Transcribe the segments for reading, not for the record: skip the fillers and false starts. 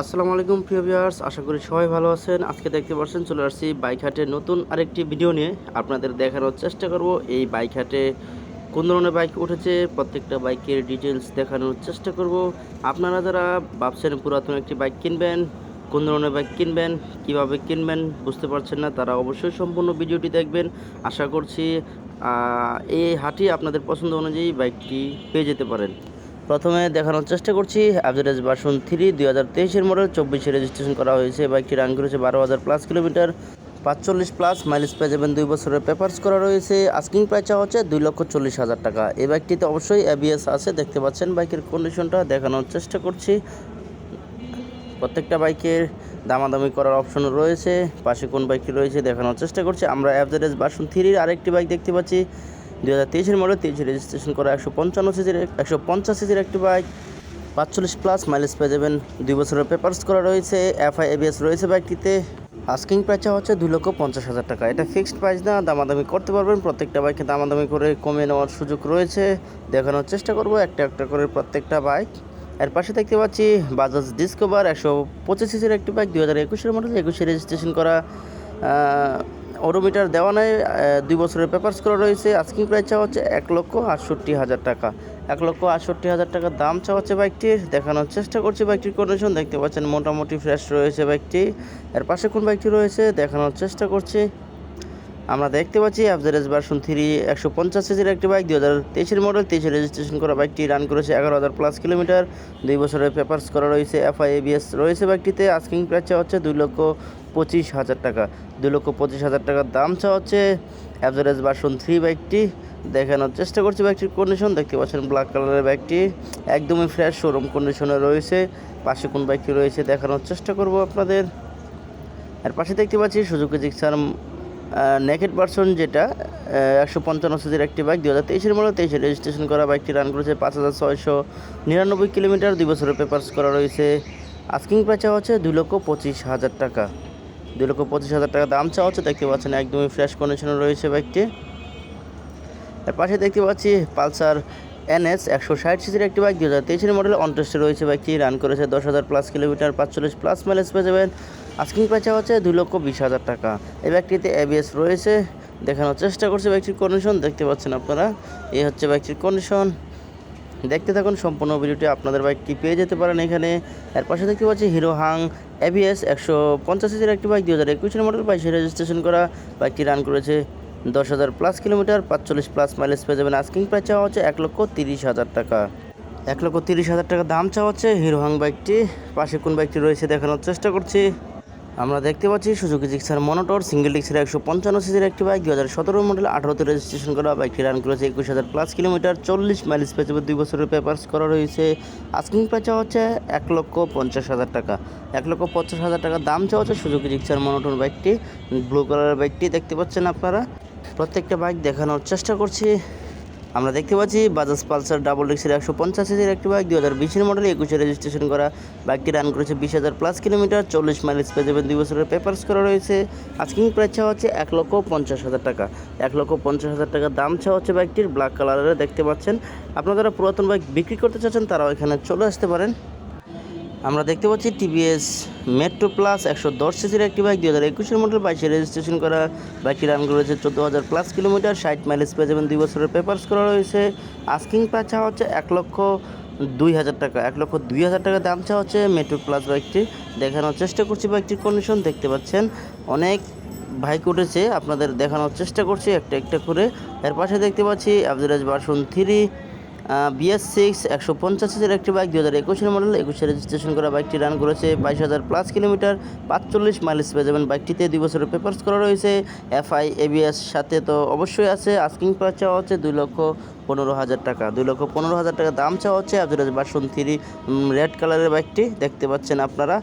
আসসালামু আলাইকুম প্রিয় ভিউয়ার্স, আশা করি সবাই ভালো আছেন। আজকে দেখতে পাচ্ছেন চলে আসছি বাইক হাটে নতুন আরেকটি ভিডিও নিয়ে আপনাদের দেখানোর চেষ্টা করব এই বাইক হাটে কোন ধরনের বাইক উঠেছে, প্রত্যেকটা বাইকের ডিটেলস দেখানোর চেষ্টা করব। আপনারা যারা ভাবছেন পুরাতন একটি বাইক কিনবেন, কোন ধরনের বাইক কিনবেন, কিভাবে কিনবেন বুঝতে পারছেন না, তারা অবশ্যই সম্পূর্ণ ভিডিওটি দেখবেন। আশা করছি এই হাটে আপনাদের পছন্দ অনুযায়ী বাইকটি পেয়ে যেতে পারেন। প্রথমে দেখানোর চেষ্টা করছি অ্যাভারেজ ভার্সন 3 2023-এর মডেল, 24-এ রেজিস্ট্রেশন করা হয়েছে। বাইকটি রান করেছে 12,000+ কিলোমিটার, 45+ মাইলেজ পেয়ে যাবেন। 2 বছরের পেপারস করা রয়েছে। আস্কিং প্রাইস হচ্ছে 2,40,000 টাকা। এই বাইকটিতে অবশ্যই এবিএস আছে, দেখতে পাচ্ছেন। বাইকের কন্ডিশনটা দেখানোর চেষ্টা করছি। প্রত্যেকটা বাইকের দামাদামি করার অপশন রয়েছে। পাশে কোন বাইকটি রয়েছে দেখানোর চেষ্টা করছি। আমরা অ্যাভারেজ ভার্সন 3-র আরেকটি বাইক দেখতে পাচ্ছি, 2023-এর মডেল, 23-এ রেজিস্ট্রেশন করা, 150 সিসির একটি বাইক, 45+ মাইলেজ পেয়ে যাবেন। 2 বছরের পেপারস করা রয়েছে। এফআই এবিএস রয়েছে বাইকটিতে। আস্কিং প্রাইস হচ্ছে 2,50,000 টাকা। এটা ফিক্সড প্রাইস না, দামাদামি করতে পারবেন। প্রত্যেকটা বাইকে দামাদামি করে কমে নেওয়ার সুযোগ রয়েছে। দেখানোর চেষ্টা করব একটা একটা করে প্রত্যেকটা বাইক। এর পাশে দেখতে পাচ্ছি বাজাজ ডিসকভার 125 সিসির একটি বাইক, 2021-এর মডেল, 21-এ রেজিস্ট্রেশন করা, ওডোমিটার দেওয়া নেই, 2 বছরের পেপারস করা রয়েছে। আস্কিং প্রাইস চাওয়া হচ্ছে 1,68,000 টাকা। 1,68,000 টাকা দাম চাওয়া হচ্ছে বাইকটির। দেখানোর চেষ্টা করছি বাইকটির কন্ডিশন, দেখতে পাচ্ছেন মোটামুটি ফ্রেশ রয়েছে বাইকটি। এর পাশে কোন বাইকটি রয়েছে দেখানোর চেষ্টা করছি। আমরা দেখতে পাচ্ছি অ্যাভারেজ ভার্সন 3 150 সিসির একটি বাইক, 2023-এর মডেল, 23-এ রেজিস্ট্রেশন করা। বাইকটি রান করেছে 11,000+ কিলোমিটার, 2 বছরের পেপারস করা রয়েছে। এফআই এবিএস রয়েছে বাইকটিতে। আস্কিং প্রাইস চাওয়া হচ্ছে 2,25,000 টাকা। 2,25,000 টাকার দাম চাওয়া হচ্ছে অ্যাভারেজ ভার্সন 3 বাইকটি। দেখানোর চেষ্টা করছি বাইকটির কন্ডিশন, দেখতে পাচ্ছেন ব্ল্যাক কালারের বাইকটি একদমই ফ্রেশ শোরুম কন্ডিশনে রয়েছে। পাশে কোন বাইকটি রয়েছে দেখানোর চেষ্টা করব আপনাদের। আর পাশে দেখতে পাচ্ছি সুজুকি জিক্সার নেকেড ভার্সন, যেটা 155 সিসির একটি বাইক, 2023-এর মডেল, 23-এ রেজিস্ট্রেশন করা। বাইকটি রান করেছে 5,699 কিলোমিটার, 2 বছরের পেপারস করা রয়েছে। আস্কিং প্রাইস চাওয়া হচ্ছে 2,25,000 টাকা। 2,25,000 টাকা দাম চাওয়া হচ্ছে। দেখতে পাচ্ছেন একদমই ফ্রেশ কন্ডিশনে রয়েছে বাইকটি। এর পাশে দেখতে পাচ্ছি পালসার এনএস 160 সিসির একটি বাইক, 2023-এর মডেল, অন টেস্টে রয়েছে। বাইকটি রান করেছে 10,000+ কিলোমিটার, 45+ মাইলেজ পেয়ে যাবেন। আস্কিং প্রাইস হচ্ছে 2,20,000 টাকা। এই বাইকটিতে এবিএস রয়েছে। দেখানোর চেষ্টা করছি বাইকটির কন্ডিশন, দেখতে পাচ্ছেন আপনারা। এই হচ্ছে বাইকটির কন্ডিশন। দেখতে থাকুন সম্পূর্ণ ভিডিওটি, আপনাদের বাইকটি পেয়ে যেতে পারেন এখানে। এর পাশে দেখতে পাচ্ছি হিরো হাং এবিএস 150 সিসির একটি বাইক, 2021-এর মডেল, 22-এ রেজিস্ট্রেশন করা। বাইকটি রান করেছে 10,000+ কিলোমিটার, 45+ মাইলেজ পেয়ে যাবেন। আস্কিং প্রাইস চাওয়া হচ্ছে 1,30,000 টাকা। 1,30,000 টাকা দাম চাওয়া হচ্ছে হিরো হাং বাইকটি। পাশে কোন বাইকটি রয়েছে দেখানোর চেষ্টা করছি। আমরা দেখতে পাচ্ছি সুজুকি জিক্সার মনোটর সিঙ্গেল ডিস্কের 155 সিসির একটি বাইক, 2017 মডেল, 18-তে রেজিস্ট্রেশন করা। বাইকটি রান করেছে 21,000+ কিলোমিটার, 40 মাইলেজ পেয়ে যাবে। 2 বছরের পেপারস করা রয়েছে। আস্কিং প্রাইস চাওয়া হচ্ছে 1,50,000 টাকা। 1,50,000 টাকা দাম চাওয়া হচ্ছে সুজুকি জিক্সার মনোটর বাইকটি। ব্লু কালারের বাইকটি দেখতে পাচ্ছেন আপনারা। প্রত্যেকটা বাইক দেখানোর চেষ্টা করছি। আমরা দেখতে পাচ্ছি বাজাজ পালসার ডাবল ডিস্কের 150 সিসির একটি বাইক, 2020-এর মডেল, 21-এ রেজিস্ট্রেশন করা। বাইকটি রান করেছে 20,000+ কিলোমিটার, 40 মাইলেজ পেয়ে যাবেন। 2 বছরের পেপারস করা রয়েছে। আস্কিং প্রাইস চাওয়া হচ্ছে 1,50,000 টাকা। 1,50,000 টাকা দাম চাওয়া হচ্ছে বাইকটির। ব্ল্যাক কালারের দেখতে পাচ্ছেন। আপনারা যারা পুরাতন বাইক বিক্রি করতে চাচ্ছেন তারাও এখানে চলে আসতে পারেন। আমরা দেখতে পাচ্ছি টিভিএস মেট্রো প্লাস 110 সিসির একটি বাইক, 2021-এর মডেল, 22-এ রেজিস্ট্রেশন করা। বাইকটি রান করেছে 14,000+ কিলোমিটার, 60 মাইলেজ পেয়ে যাবেন। 2 বছরের পেপারস করা রয়েছে। আস্কিং প্রাইস চাওয়া হচ্ছে 1,02,000 টাকা। 1,02,000 টাকা দাম চাওয়া হচ্ছে মেট্রো প্লাস বাইকটি। দেখানোর চেষ্টা করছি বাইকটির কন্ডিশন, দেখতে পাচ্ছেন অনেক বাইক উঠেছে, আপনাদের দেখানোর চেষ্টা করছি একটা একটা করে। এর পাশে দেখতে পাচ্ছি অ্যাভারেজ ভার্সন 3 BS6 150 সিসির একটি বাইক, 2021-এর মডেল, 21-এ রেজিস্ট্রেশন করা। বাইকটি রান করেছে 22,000+ কিলোমিটার, 45 মাইলেজ পেয়ে যাবেন। বাইকটিতে 2 বছরের পেপারস করা রয়েছে। এফআই এবিএস সাথে তো অবশ্যই আছে। আস্কিং প্রাইস চাওয়া হচ্ছে 2,15,000 টাকা। 2,15,000 টাকা দাম চাওয়া হচ্ছে অ্যাভারেজ ভার্সন 3 রেড কালারের বাইকটি, দেখতে পাচ্ছেন আপনারা।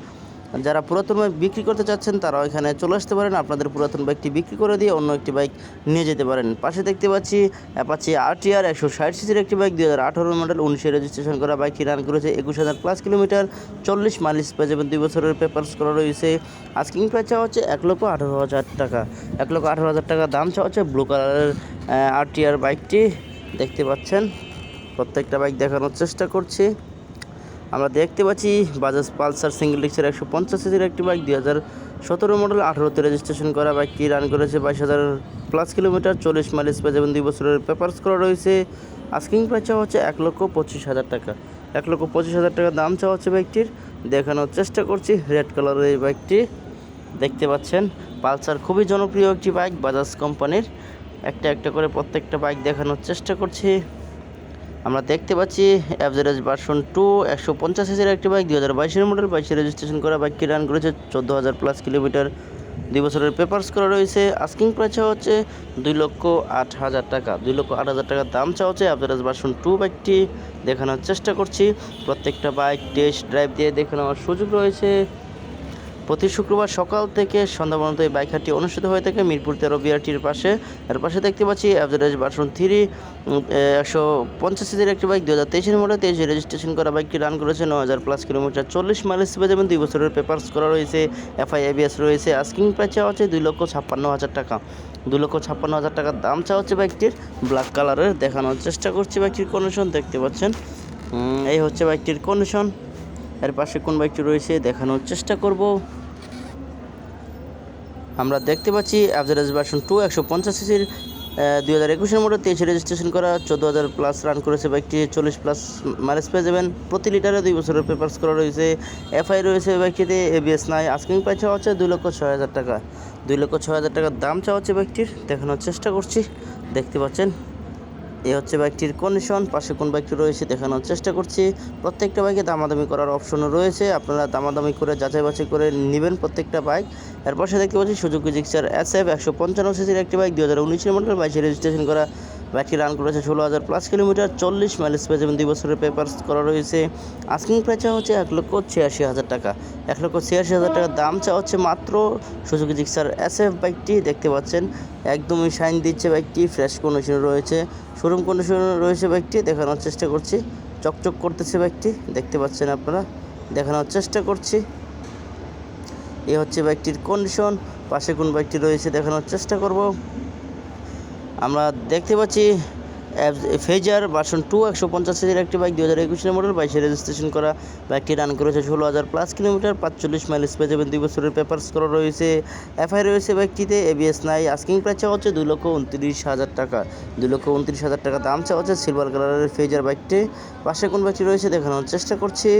যারা পুরাতন বাইক বিক্রি করতে চাচ্ছেন তারাও এখানে চলে আসতে পারেন। আপনাদের পুরাতন বাইকটি বিক্রি করে দিয়ে অন্য একটি বাইক নিয়ে যেতে পারেন। পাশে দেখতে পাচ্ছি অ্যাপাচি আরটিআর 160 সিসির একটি বাইক, 2018 মডেল, 19-এ রেজিস্ট্রেশন করা। বাইকটি রান করেছে 21,000+ কিলোমিটার, 40 মাইলেজ পেয়ে যাবেন। 2 বছরের পেপারস করা রয়েছে। আস্কিং প্রাইস চাওয়া হচ্ছে 1,18,000 টাকা। 1,18,000 টাকা দাম চাওয়া হচ্ছে ব্লু কালারের আরটিআর বাইকটি, দেখতে পাচ্ছেন। প্রত্যেকটা বাইক দেখানোর চেষ্টা করছি। আমরা দেখতে পাচ্ছি বাজাজ পালসার সিঙ্গেল ডিস্কের 150 সিসির একটি বাইক 2017 মডেল 18তে রেজিস্ট্রেশন করা বাইকটি রান করেছে 22,000+ কিলোমিটার, 40 মাইলেজ পেয়ে যাবেন, 2 বছরের পেপারস করা রয়েছে। আস্কিং প্রাইস চাওয়া হচ্ছে 1,25,000 টাকা। 1,25,000 টাকা দাম চাওয়া হচ্ছে বাইকটির। দেখানোর চেষ্টা করছি রেড কালারের এই বাইকটি দেখতে পাচ্ছেন। পালসার খুবই জনপ্রিয় একটি বাইক বাজাজ কোম্পানির। একটা করে প্রত্যেকটা বাইক দেখানোর চেষ্টা করছি। আমরা দেখতে পাচ্ছি অ্যাভারেজ ভার্সন 2 150 সিসির একটি বাইক 2022 মডেল, 22 রেজিস্ট্রেশন করা বাইকটি রান করেছে 14,000+ কিলোমিটার, 2 বছরের পেপারস করা রয়েছে। আস্কিং প্রাইস হচ্ছে 2,08,000 টাকা। 2,08,000 টাকা দাম চাওয়া হচ্ছে অ্যাভারেজ ভার্সন 2 বাইকটি। দেখানোর চেষ্টা করছি প্রত্যেকটা বাইক টেস্ট ড্রাইভ দিয়ে দেখে নেওয়ার সুযোগ রয়েছে। প্রতি শুক্রবার সকাল থেকে সন্ধ্যা পর্যন্ত এই বাইক হাটটি অনুষ্ঠিত হয়ে থাকে মিরপুর 13 বিআরটির পাশে। এর পাশে দেখতে পাচ্ছি অ্যাভারেজ ভার্সন 3 150 সিসির একটি বাইক 2023 মডেল, 23 রেজিস্ট্রেশন করা বাইকটি রান করেছে 9,000+ কিলোমিটার, 40 মাইলেজ পেয়ে যাবেন, 2 বছরের পেপারস করা রয়েছে, এফআই এবিএস রয়েছে। আস্কিং প্রাইস চাওয়া হচ্ছে 2,56,000 টাকা। 2,56,000 টাকার দাম চাওয়া হচ্ছে বাইকটির। ব্ল্যাক কালারের দেখানোর চেষ্টা করছি বাইকটির কন্ডিশন দেখতে পাচ্ছেন। এই হচ্ছে বাইকটির কন্ডিশন। এর পাশে কোন বাইকটি রয়েছে দেখানোর চেষ্টা করব। আমরা দেখতে পাচ্ছি অ্যাভারেজ ভার্সন 2 150 সিসির 2021 মডেল, 23 রেজিস্ট্রেশন করা, 14,000+ রান করেছে বাইকটি, 40+ মাইলেজ পেয়ে যাবেন, প্রতি লিটারে 2 বছরের পেপারস করা রয়েছে, এফআই রয়েছে বাইকটিতে, এবিএস নাই। আস্কিং প্রাইস চাওয়া হচ্ছে 2,06,000 টাকা। 2,06,000 টাকার দাম চাওয়া হচ্ছে বাইকটির। দেখানোর চেষ্টা করছি দেখতে পাচ্ছেন। এই হচ্ছে বাইকটির কন্ডিশন। পাশে কোন বাইকটি রয়েছে দেখানোর চেষ্টা করছি। প্রত্যেকটা বাইকে দামাদামি করার অপশনও রয়েছে, আপনারা দামাদামি করে যাচাই বাছাই করে নেবেন প্রত্যেকটা বাইক। এর পাশে দেখতে পাচ্ছি সুজুকি জিক্সার SF 155 সিসির একটি বাইক 2019 মডেল, 22 রেজিস্ট্রেশন করা বাইকটি রান করেছে 16,000+ কিলোমিটার, 40 মাইলেজ পেয়ে যাবেন, 2 বছরের পেপারস করা রয়েছে। আস্কিং প্রাইস চাওয়া হচ্ছে 1,86,000 টাকা। 1,86,000 টাকার দাম চাওয়া হচ্ছে মাত্র। সুজুকি জিক্সার SF বাইকটি দেখতে পাচ্ছেন একদমই শাইন দিচ্ছে বাইকটি, ফ্রেশ কন্ডিশনে রয়েছে, শোরুম কন্ডিশনে রয়েছে বাইকটি। দেখানোর চেষ্টা করছি, চকচক করতেছে বাইকটি দেখতে পাচ্ছেন আপনারা। দেখানোর চেষ্টা করছি। এই হচ্ছে বাইকটির কন্ডিশন। পাশে কোন বাইকটি রয়েছে দেখানোর চেষ্টা করব। আমরা দেখতে পাচ্ছি ফেজার ভার্সন 2 150 সিসির একটি বাইক 2021 মডেল, 22 রেজিস্ট্রেশন করা বাইকটি রান করেছে 16,000+ কিলোমিটার, 45 মাইলেজ পেয়ে যাবেন, 2 বছরের পেপারস করা রয়েছে, এফআই রয়েছে বাইকটিতে, এবিএস নাই। আস্কিং প্রাইস চাওয়া হচ্ছে 2,29,000 টাকা। 2,29,000 টাকা দাম চাওয়া হচ্ছে সিলভার কালারের ফেজার বাইকটি। পাশে কোন বাইকটি রয়েছে দেখানোর চেষ্টা করছি।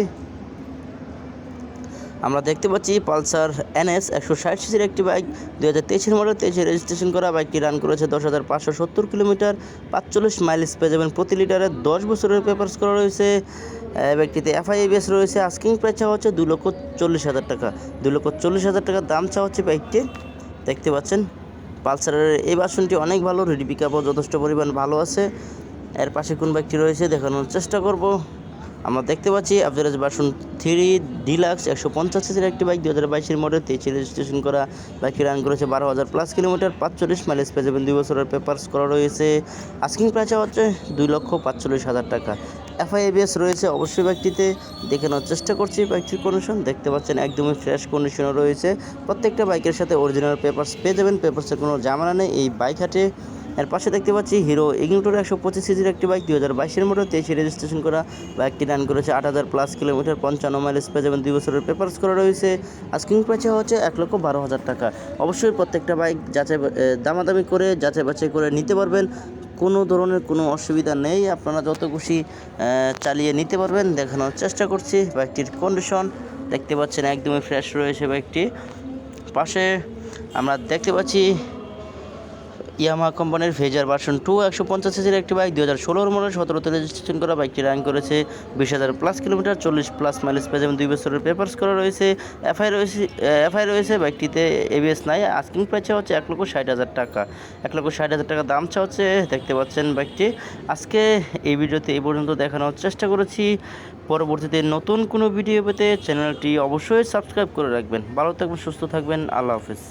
আমরা দেখতে পাচ্ছি পালসার NS 160 সিসির একটি বাইক 2023 মডেল, 23 রেজিস্ট্রেশন করা বাইকটি রান করেছে 10,570 কিলোমিটার, 45 মাইলেজ পেয়ে যাবেন, প্রতি লিটারে 10 বছরের পেপারস করা রয়েছে। বাইকটিতে এফআই এবিএস রয়েছে। আস্কিং প্রাইস চাওয়া হচ্ছে 2,40,000 টাকা। 2,40,000 টাকার দাম চাওয়া হচ্ছে বাইকটি দেখতে পাচ্ছেন। পালসারের এই ভার্সনটি অনেক ভালো, রেডি পিকআপও যথেষ্ট পরিমাণ ভালো আছে। এর পাশে কোন বাইকটি রয়েছে দেখানোর চেষ্টা করব। আমরা দেখতে পাচ্ছি অ্যাভারেজ ভার্সন 3 ডিলাক্স 150 সিসির একটি বাইক 2022 মডেল, 23 রেজিস্ট্রেশন করা বাইকটি রান করেছে 12,000+ কিলোমিটার, 45 মাইলেজ পেয়ে যাবেন, 2 বছরের পেপারস করা রয়েছে। আস্কিং প্রাইস হচ্ছে 2,45,000 টাকা। এফআই এবিএস রয়েছে অবশ্যই বাইকটিতে। দেখে নেওয়ার চেষ্টা করছি বাইকটির কন্ডিশন দেখতে পাচ্ছেন একদমই ফ্রেশ কন্ডিশনে রয়েছে। প্রত্যেকটা বাইকের সাথে অরিজিনাল পেপারস পেয়ে যাবেন, পেপারসের কোনো ঝামেলা নেই এই বাইক হাটে। এর পাশে দেখতে পাচ্ছি হিরো ইগনিটর 125 সিসির একটি বাইক 2022 মডেল, 23 রেজিস্ট্রেশন করা বাইকটি রান করেছে 8,000+ কিলোমিটার, 55 মাইলেজ পেয়ে যাবেন, 2 বছরের পেপারস করা রয়েছে। আস্কিং প্রাইস হচ্ছে 1,12,000 টাকা। অবশ্যই প্রত্যেকটা বাইক দামাদামি করে যাচাই বাছাই করে নিতে পারবেন, কোনো ধরনের কোনো অসুবিধা নেই, আপনারা যত খুশি চালিয়ে নিতে পারবেন। দেখানোর চেষ্টা করছি বাইকটির কন্ডিশন দেখতে পাচ্ছেন একদমই ফ্রেশ রয়েছে বাইকটি। পাশে আমরা দেখতে পাচ্ছি ইয়ামাহা কোম্পানির ফেজার ভার্সন 2 150 সিসির একটি বাইক 2016 মডেল, 17তে রেজিস্ট্রেশন করা বাইকটি রান করেছে 20,000+ কিলোমিটার, 40+ মাইলেজ পেয়ে যাবেন, 2 বছরের পেপারস করা রয়েছে, এফআই রয়েছে বাইকটিতে, এবিএস নাই। আস্কিং প্রাইস হচ্ছে 1,60,000 টাকা। 1,60,000 টাকা দাম হচ্ছে দেখতে পাচ্ছেন বাইকটি। আজকে এই ভিডিওতে এই পর্যন্ত দেখানোর চেষ্টা করেছি। পরবর্তীতে নতুন কোনো ভিডিও পেতে চ্যানেলটি অবশ্যই সাবস্ক্রাইব করে রাখবেন। ভালো থাকবেন, সুস্থ থাকবেন, আল্লাহ হাফেজ।